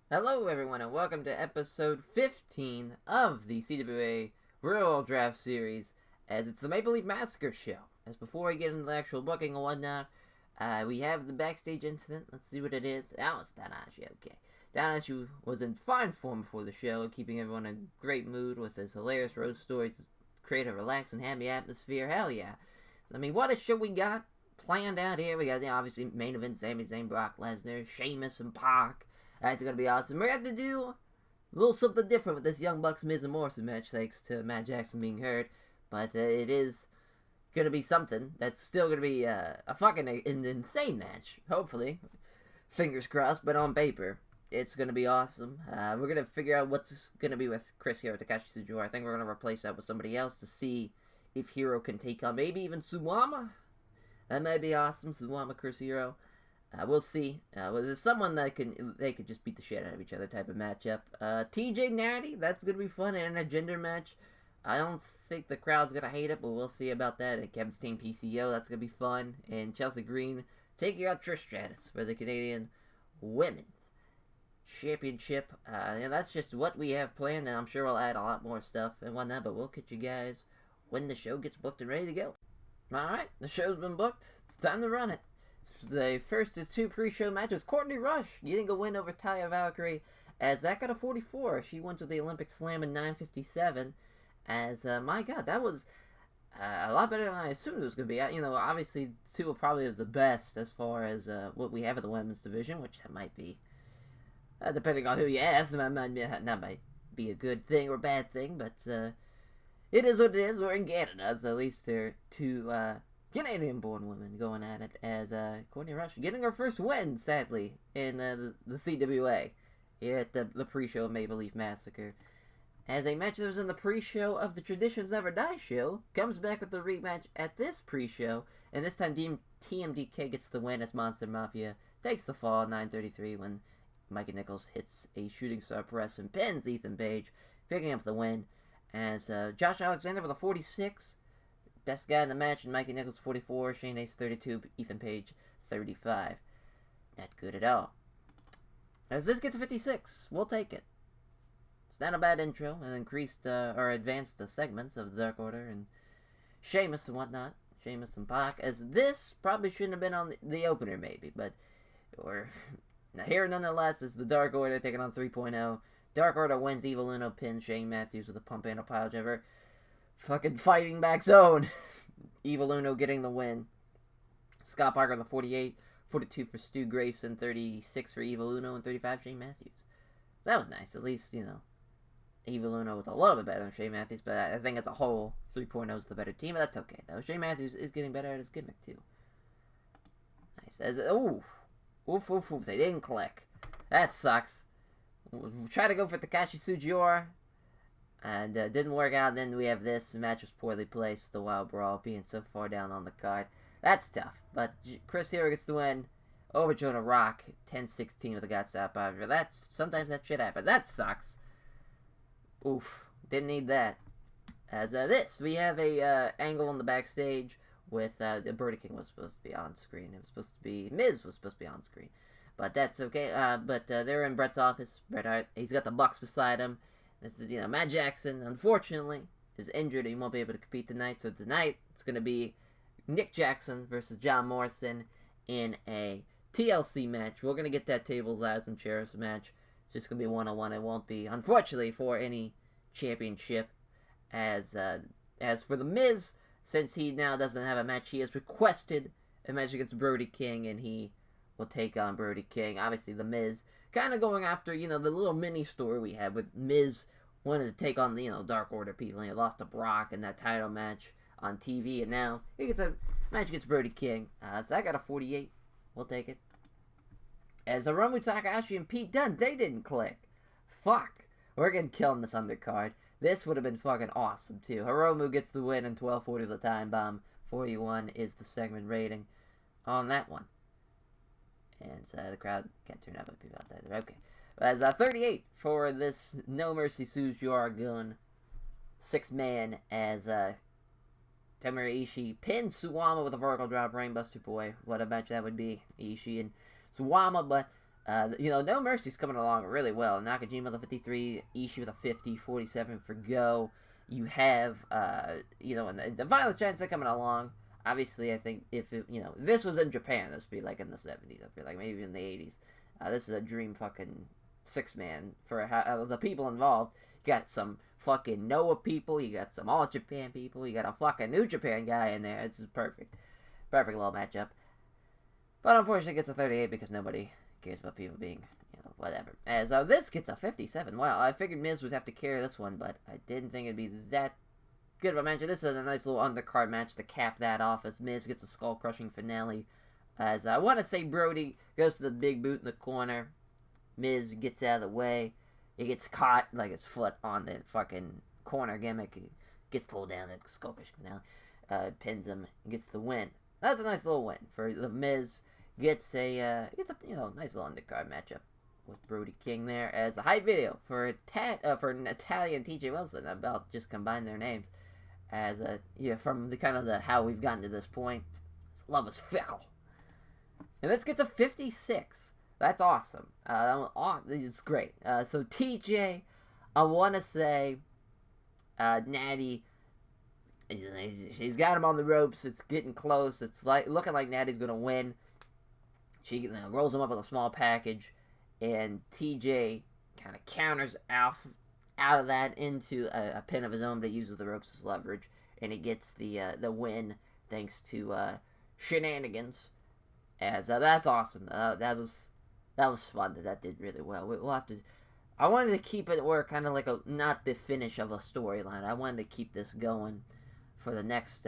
Hello, everyone, and welcome to episode 15 of the CWA Real Draft Series, as it's the Maple Leaf Massacre show. As before I get into the actual booking and whatnot, we have the backstage incident. Let's see what it is. That was Tanahashi, okay. Tanahashi was in fine form before the show, keeping everyone in great mood with his hilarious road stories to create a relaxed and happy atmosphere. Hell yeah. I mean, what a show we got planned out here. We got, obviously, main event Sami Zayn, Brock Lesnar, Sheamus, and Pac. That's going to be awesome. We're going to have to do a little something different with this Young Bucks, Miz, and Morrison match, thanks to Matt Jackson being hurt. But it is going to be something that's still going to be a fucking insane match, hopefully. Fingers crossed, but on paper, it's going to be awesome. We're going to figure out what's going to be with Chris Hero, Takashi Tsujiura. I think we're going to replace that with somebody else to see if Hero can take on maybe even Suwama. That might be awesome, Suwama, Chris Hero. We'll see. There's someone that they could just beat the shit out of each other type of matchup. TJ Natty, that's gonna be fun in a gender match. I don't think the crowd's gonna hate it, but we'll see about that. And Kevin's Team PCO, that's gonna be fun. And Chelsea Green taking out Trish Stratus for the Canadian Women's Championship. And that's just what we have planned. And I'm sure we'll add a lot more stuff and whatnot. But we'll catch you guys when the show gets booked and ready to go. Alright, the show's been booked. It's time to run it. The first is two pre-show matches. Courtney Rush getting a win over Taya Valkyrie, as that got a 44. She went to the Olympic Slam in 9:57. As, my god, that was a lot better than I assumed it was going to be. Obviously, two are probably the best as far as what we have in the women's division, which that might be, depending on who you ask, that might be a good thing or a bad thing, but it is what it is. We're in Canada, so at least they're two Canadian-born women going at it, as Courtney Rush getting her first win, sadly, in the CWA here at the pre-show Maple Leaf Massacre. As a match that was in the pre-show of the Traditions Never Die show comes back with the rematch at this pre-show, and this time TMDK gets the win as Monster Mafia takes the fall 9:33 when Mikey Nichols hits a shooting star press and pins Ethan Page, picking up the win. As Josh Alexander with a 46. Best guy in the match, and Mikey Nichols 44, Shane Ace 32, Ethan Page 35. Not good at all. As this gets 56, we'll take it. It's not a bad intro, and increased or advanced the segments of the Dark Order and Sheamus and whatnot. Sheamus and Pac. As this probably shouldn't have been on the opener, maybe, but now here nonetheless is the Dark Order taking on 3.0. Dark Order wins. Evil Uno pins Shane Matthews with a pump and a pile driver. Fucking fighting back zone. Evil Uno getting the win. Scott Parker on the 48. 42 for Stu Grayson. 36 for Evil Uno. And 35 Shane Matthews. That was nice. At least, Evil Uno was a little bit better than Shane Matthews. But I think as a whole, 3.0 is the better team. But that's okay, though. Shane Matthews is getting better at his gimmick, too. Nice. Oof. They didn't click. That sucks. Try to go for Takashi Tsujiura. And didn't work out. And then we have this. The match was poorly placed with the Wild Brawl being so far down on the card. That's tough. But Chris Hero gets the win over Jonah Rock. 10-16 with a God Stop Power. Sometimes that shit happens. That sucks. Oof. Didn't need that. As this, we have a angle on the backstage with Brody King was supposed to be on screen. It was supposed to be Miz was supposed to be on screen. But that's okay. But they're in Bret's office. Bret Hart. He's got the Bucks beside him. This is, Matt Jackson, unfortunately, is injured. He won't be able to compete tonight. So tonight, it's going to be Nick Jackson versus John Morrison in a TLC match. We're going to get that tables, ladders, and chairs match. It's just going to be one-on-one. It won't be, unfortunately, for any championship. As for The Miz, since he now doesn't have a match, he has requested a match against Brody King, and he will take on Brody King. Obviously, The Miz kind of going after, the little mini story we had with Miz wanted to take on the, Dark Order people. He lost to Brock in that title match on TV, and now he gets a match against Brody King. So I got a 48. We'll take it. As Hiromu Takahashi and Pete Dunne, they didn't click. Fuck. We're getting killed in this undercard. This would have been fucking awesome, too. Hiromu gets the win in 12:40 the time bomb. 41 is the segment rating on that one. And the crowd can't turn up on people outside there. Okay. As 38 for this No Mercy Tsujiura Gun 6-man as Tomohiro Ishii pins Suwama with a vertical drop brainbuster. Boy, what a match that would be. Ishii and Suwama, but No Mercy's coming along really well. Nakajima with a 53, Ishii with a 50, 47 for Go. You have, and the Violent Giants are coming along. Obviously, I think if this was in Japan, this would be like in the 70s. I feel like maybe in the 80s. This is a dream fucking 6-man for the people involved. You got some fucking Noah people. You got some All Japan people. You got a fucking New Japan guy in there. It's perfect. Perfect little matchup. But unfortunately, it gets a 38 because nobody cares about people being, whatever. As this gets a 57. Wow, I figured Miz would have to carry this one, but I didn't think it'd be that good of a match. This is a nice little undercard match to cap that off as Miz gets a skull-crushing finale. As I want to say Brody goes for the big boot in the corner. Miz gets out of the way. He gets caught, like his foot on the fucking corner gimmick. He gets pulled down, the skull-crushing finale. Pins him, gets the win. That's a nice little win for the Miz. Gets a nice little undercard matchup with Brody King there as a hype video for Natalia and TJ Wilson. About just combine their names as from the kind of the how we've gotten to this point. Love is fickle, and this gets a 56. That's awesome. It's great. So TJ, I want to say, Natty. She's got him on the ropes. It's getting close. It's looking like Natty's gonna win. She rolls him up with a small package, and TJ kind of counters out of that into a pin of his own, but he uses the ropes as leverage, and he gets the win thanks to shenanigans. As that's awesome. That was fun. That did really well. We'll have to. I wanted to keep it where kind of like not the finish of a storyline. I wanted to keep this going for the next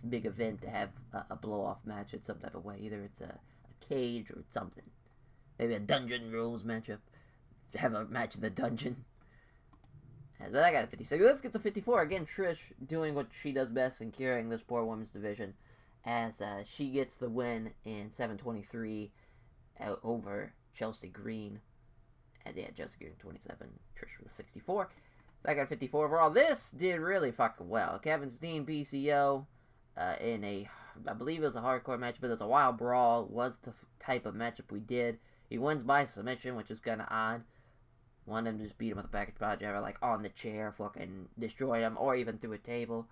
big event to have a blow-off match in some type of way. Either it's a cage or something. Maybe a Dungeon Rules matchup. Have a match in the dungeon. But I got a 56. This gets a 54. Again, Trish doing what she does best in carrying this poor women's division. As she gets the win in 7:23 over Chelsea Green. Chelsea Green 27. Trish with a 64. So I got a 54 overall. This did really fucking well. Kevin Dean BCO in I believe it was a hardcore match, but it was a wild brawl. Was the type of matchup we did. He wins by submission, which is kind of odd. Wanted him to just beat him with a package driver, like on the chair, fucking destroyed him, or even through a table.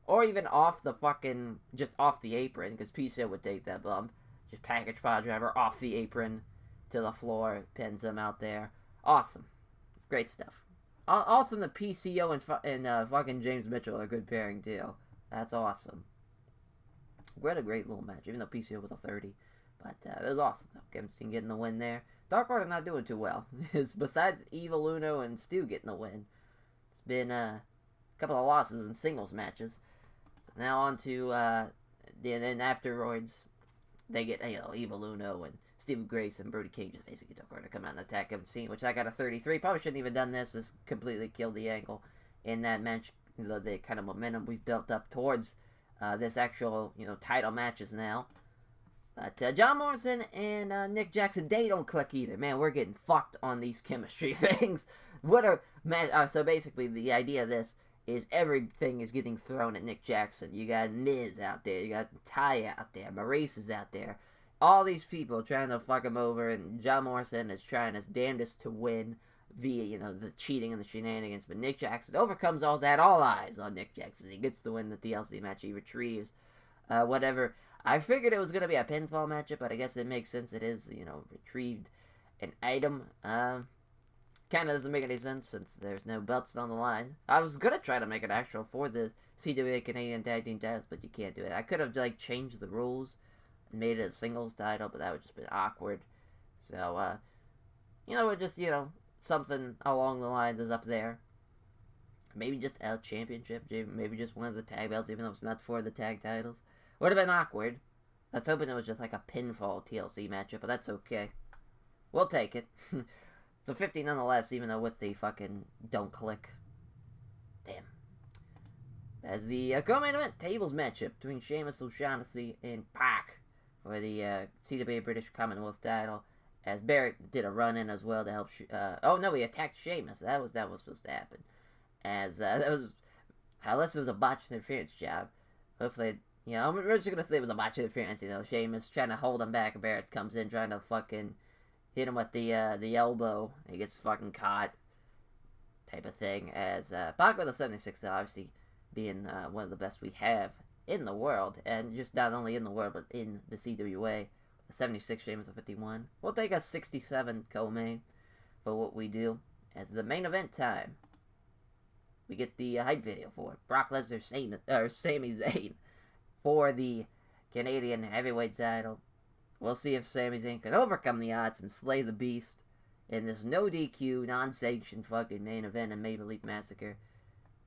Or even off the fucking, just off the apron, because PCO would take that bump. Just package driver off the apron to the floor, pins him out there. Awesome. Great stuff. Awesome that PCO and fucking James Mitchell are a good pairing, too. That's awesome. What a great little match, even though PCO was a 30. But it was awesome. Kevin Steen getting the win there. Dark Order not doing too well. Besides Evil Uno and Stu getting the win, it's been a couple of losses in singles matches. So now on to, then afterwards, they get, Evil Uno and Steve Grace and Brody King just basically Dark Order to come out and attack Kevin Steen, which I got a 33. Probably shouldn't even done this. This completely killed the angle in that match. The kind of momentum we've built up towards this actual, title matches now. But John Morrison and Nick Jackson, they don't click either. Man, we're getting fucked on these chemistry things. What a match. So basically, the idea of this is everything is getting thrown at Nick Jackson. You got Miz out there. You got Ty out there. Maurice is out there. All these people trying to fuck him over. And John Morrison is trying his damnedest to win via, the cheating and the shenanigans. But Nick Jackson overcomes all that. All eyes on Nick Jackson. He gets the win in the TLC match. He retrieves whatever. I figured it was going to be a pinfall matchup, but I guess it makes sense. It is, retrieved an item. Kind of doesn't make any sense since there's no belts on the line. I was going to try to make it actual for the CWA Canadian Tag Team titles, but you can't do it. I could have, changed the rules and made it a singles title, but that would just been awkward. So, it just, something along the lines is up there. Maybe just a championship, maybe just one of the tag belts, even though it's not for the tag titles. Would have been awkward. I was hoping it was just like a pinfall TLC matchup, but that's okay. We'll take it. It's a 50 nonetheless, even though with the fucking don't click. Damn. As the co-main event tables matchup between Sheamus, O'Shaughnessy, and Pac for the CWA British Commonwealth title. As Barrett did a run-in as well to help... he attacked Sheamus. That was supposed to happen. As unless it was a botched interference job. Hopefully... I'm just going to say it was a botch interference, Sheamus trying to hold him back. Barrett comes in trying to fucking, hit him with the elbow. He gets fucking caught, type of thing. As Pac with the 76, obviously being one of the best we have in the world, and just not only in the world but in the CWA. The 76, Sheamus the 51. We'll take a 67 co-main for what we do. As the main event time, we get the hype video for Brock Lesnar, Sami Zayn for the Canadian heavyweight title. We'll see if Sami Zayn can overcome the odds and slay the beast in this no DQ, non-sanctioned fucking main event in Maple Leaf Massacre.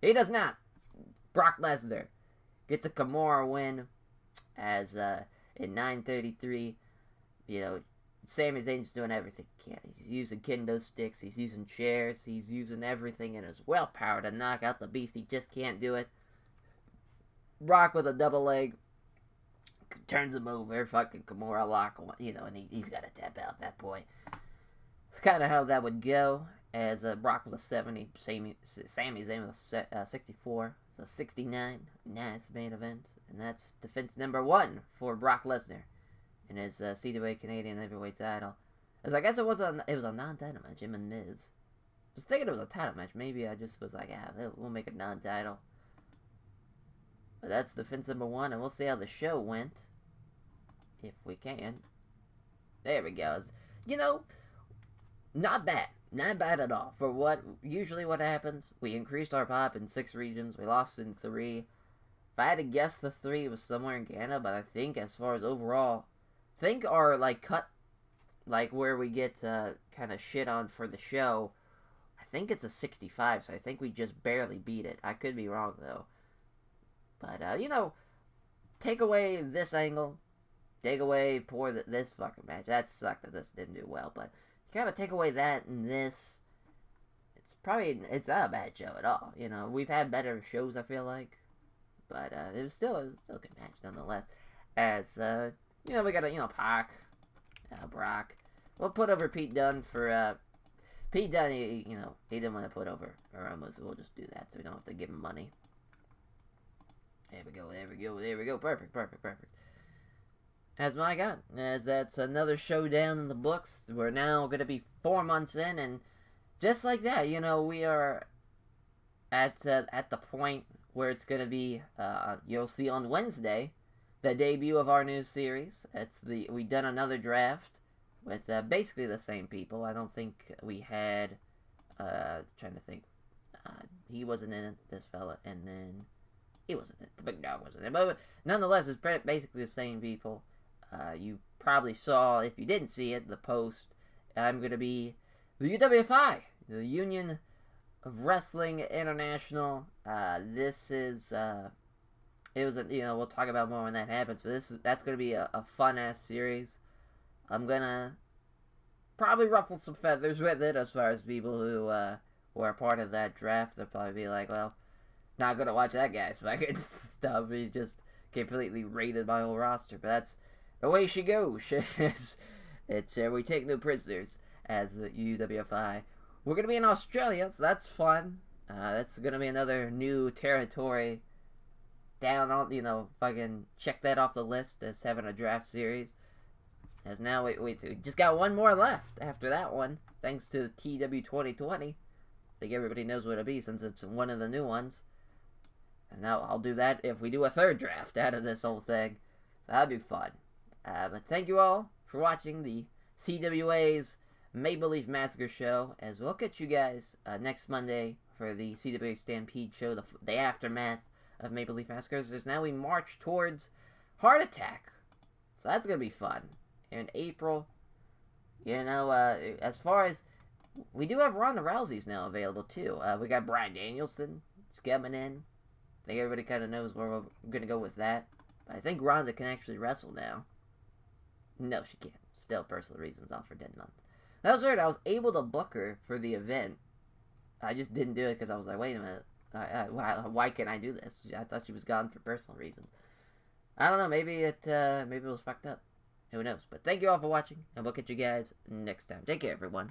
He does not. Brock Lesnar gets a Kamaru win as in 9:33. You know, Sami Zayn's doing everything he can. He's using kendo sticks, he's using chairs, he's using everything in his willpower to knock out the beast. He just can't do it. Brock with a double leg turns him over, fucking Kamaru lock, you know, and he's got to tap out at that point. It's kind of how that would go, as Brock was a 70, Sami Zayn was a 64, it's a 69, nice main event, and that's defense number 1 for Brock Lesnar in his CWA Canadian heavyweight title. As I guess it was a non-title match, him and Miz. I was thinking it was a title match, maybe I just was like, we'll make it non-title. But that's defense number 1, and we'll see how the show went. If we can. There we go. You know, not bad. Not bad at all. For what happens, we increased our pop in 6 regions. We lost in 3. If I had to guess, the 3 was somewhere in Canada, but I think as far as overall, our, like, cut, like, where we get kind of shit on for the show, I think it's a 65, so I think we just barely beat it. I could be wrong, though. But, you know, take away this angle, take away this fucking match. That sucked that this didn't do well, but you gotta take away that and this. It's not a bad show at all. You know, we've had better shows, I feel like. But it was still a good match nonetheless. As, you know, we got Pac, Brock. We'll put over Pete Dunne for, Pete Dunne, he didn't want to put over Aroma, so we'll just do that so we don't have to give him money. There we go. Perfect. As my God, as that's another showdown in the books. We're now going to be 4 months in, and just like that, you know, we are at the point where it's going to be, you'll see on Wednesday, the debut of our new series. We've done another draft with basically the same people. I don't think we had, trying to think, he wasn't in it, this fella, and then he wasn't in it, the big dog wasn't in it, but nonetheless, it's basically the same people. You probably saw, if you didn't see it, the post. I'm going to be the UWFI, the Union of Wrestling International. This is, we'll talk about more when that happens, but that's going to be a fun-ass series. I'm going to probably ruffle some feathers with it as far as people who were a part of that draft. They'll probably be like, well, not going to watch that guy's fucking stuff. He just completely raided my whole roster, but that's the way she goes. It's we take no prisoners as the UWFI. We're going to be in Australia, so that's fun. That's going to be another new territory down on, fucking check that off the list as having a draft series. As now, we just got one more left after that one, thanks to TEW 2020. I think everybody knows what it'll be since it's one of the new ones. And now I'll do that if we do a 3rd draft out of this whole thing. So that'd be fun. But thank you all for watching the CWA's Maple Leaf Massacre show, as we'll catch you guys next Monday for the CWA Stampede show, the aftermath of Maple Leaf Massacre. As now we march towards Heart Attack. So that's going to be fun. In April, as far as, we do have Ronda Rousey's now available too. We got Bryan Danielson coming in. I think everybody kind of knows where we're going to go with that. But I think Ronda can actually wrestle now. No, she can't. Still, personal reasons, off for 10 months. That was weird. I was able to book her for the event. I just didn't do it because I was like, wait a minute. Why can't I do this? I thought she was gone for personal reasons. I don't know. Maybe it was fucked up. Who knows? But thank you all for watching, and we'll catch you guys next time. Take care, everyone.